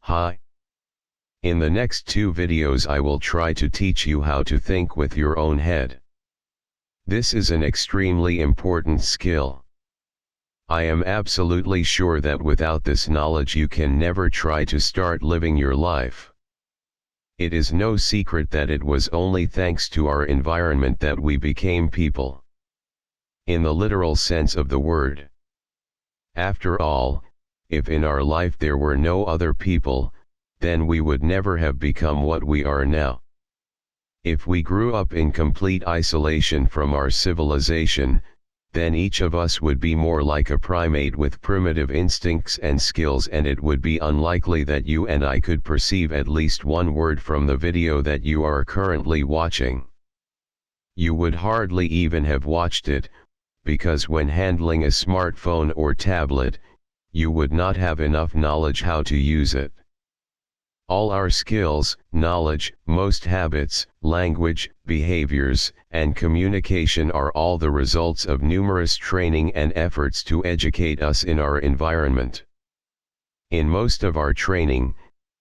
Hi. In the next 2 videos I will try to teach you how to think with your own head. This is an extremely important skill. I am absolutely sure that without this knowledge you can never try to start living your life. It is no secret that it was only thanks to our environment that we became people. In the literal sense of the word. After all, if in our life there were no other people, then we would never have become what we are now. If we grew up in complete isolation from our civilization, then each of us would be more like a primate with primitive instincts and skills, and it would be unlikely that you and I could perceive at least one word from the video that you are currently watching. You would hardly even have watched it, because when handling a smartphone or tablet, you would not have enough knowledge how to use it. All our skills, knowledge, most habits, language, behaviors, and communication are all the results of numerous training and efforts to educate us in our environment. In most of our training,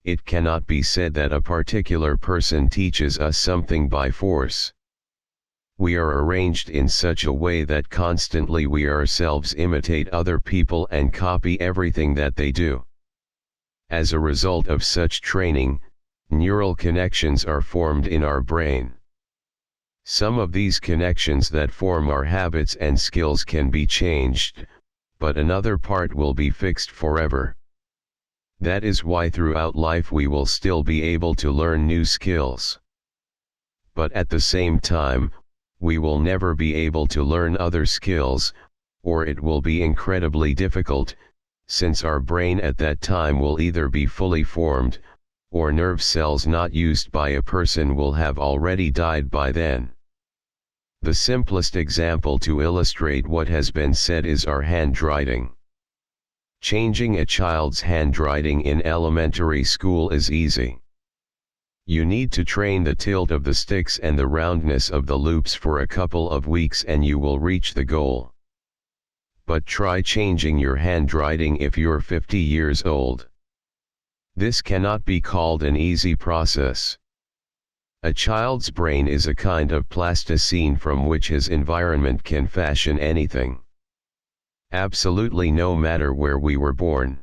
it cannot be said that a particular person teaches us something by force. We are arranged in such a way that constantly we ourselves imitate other people and copy everything that they do. As a result of such training, neural connections are formed in our brain. Some of these connections that form our habits and skills can be changed, but another part will be fixed forever. That is why throughout life we will still be able to learn new skills. But at the same time, we will never be able to learn other skills, or it will be incredibly difficult, since our brain at that time will either be fully formed, or nerve cells not used by a person will have already died by then. The simplest example to illustrate what has been said is our handwriting. Changing a child's handwriting in elementary school is easy. You need to train the tilt of the sticks and the roundness of the loops for a couple of weeks and you will reach the goal. But try changing your handwriting if you're 50 years old. This cannot be called an easy process. A child's brain is a kind of plasticine from which his environment can fashion anything. Absolutely no matter where we were born.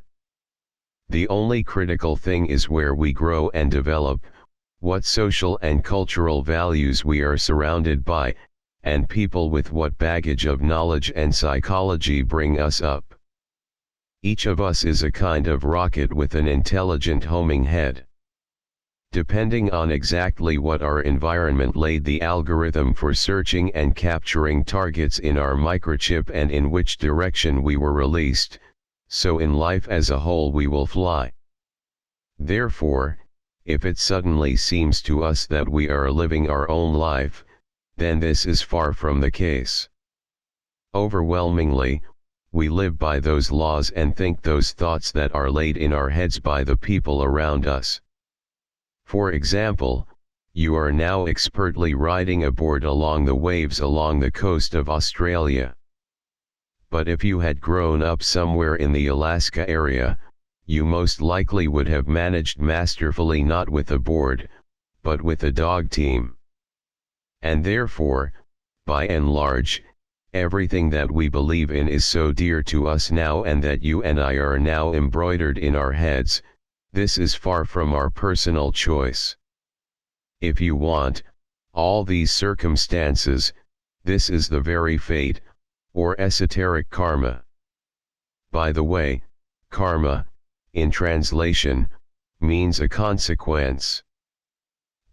The only critical thing is where we grow and develop, what social and cultural values we are surrounded by, and people with what baggage of knowledge and psychology bring us up. Each of us is a kind of rocket with an intelligent homing head. Depending on exactly what our environment laid the algorithm for searching and capturing targets in our microchip and in which direction we were released, so in life as a whole we will fly. Therefore, if it suddenly seems to us that we are living our own life, then this is far from the case. Overwhelmingly, we live by those laws and think those thoughts that are laid in our heads by the people around us. For example, you are now expertly riding a board along the waves along the coast of Australia. But if you had grown up somewhere in the Alaska area, you most likely would have managed masterfully not with a board, but with a dog team. And therefore, by and large, everything that we believe in is so dear to us now and that you and I are now embroidered in our heads. This is far from our personal choice. If you want, all these circumstances, this is the very fate, or esoteric karma. By the way, karma, in translation, means a consequence.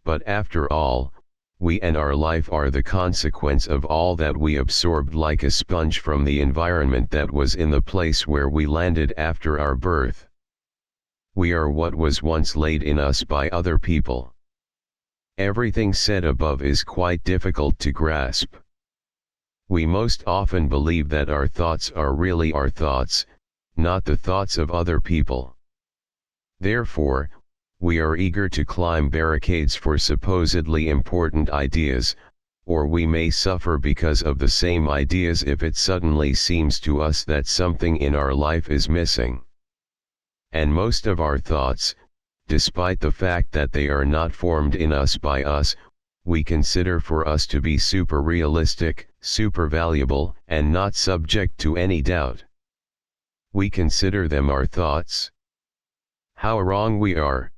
But after all, we and our life are the consequence of all that we absorbed like a sponge from the environment that was in the place where we landed after our birth. We are what was once laid in us by other people. Everything said above is quite difficult to grasp. We most often believe that our thoughts are really our thoughts, not the thoughts of other people. Therefore, we are eager to climb barricades for supposedly important ideas, or we may suffer because of the same ideas if it suddenly seems to us that something in our life is missing. And most of our thoughts, despite the fact that they are not formed in us by us, we consider for us to be super realistic, super valuable, and not subject to any doubt. We consider them our thoughts. How wrong we are.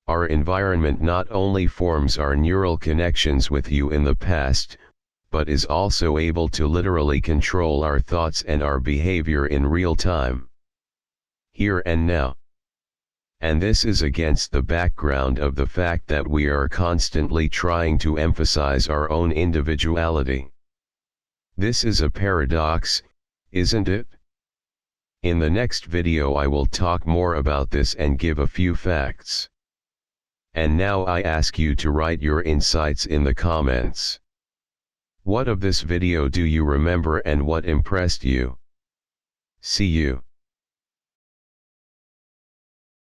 Our environment not only forms our neural connections with you in the past, but is also able to literally control our thoughts and our behavior in real time, here and now. And this is against the background of the fact that we are constantly trying to emphasize our own individuality. This is a paradox, isn't it? In the next video I will talk more about this and give a few facts. And now I ask you to write your insights in the comments. What of this video do you remember and what impressed you? See you.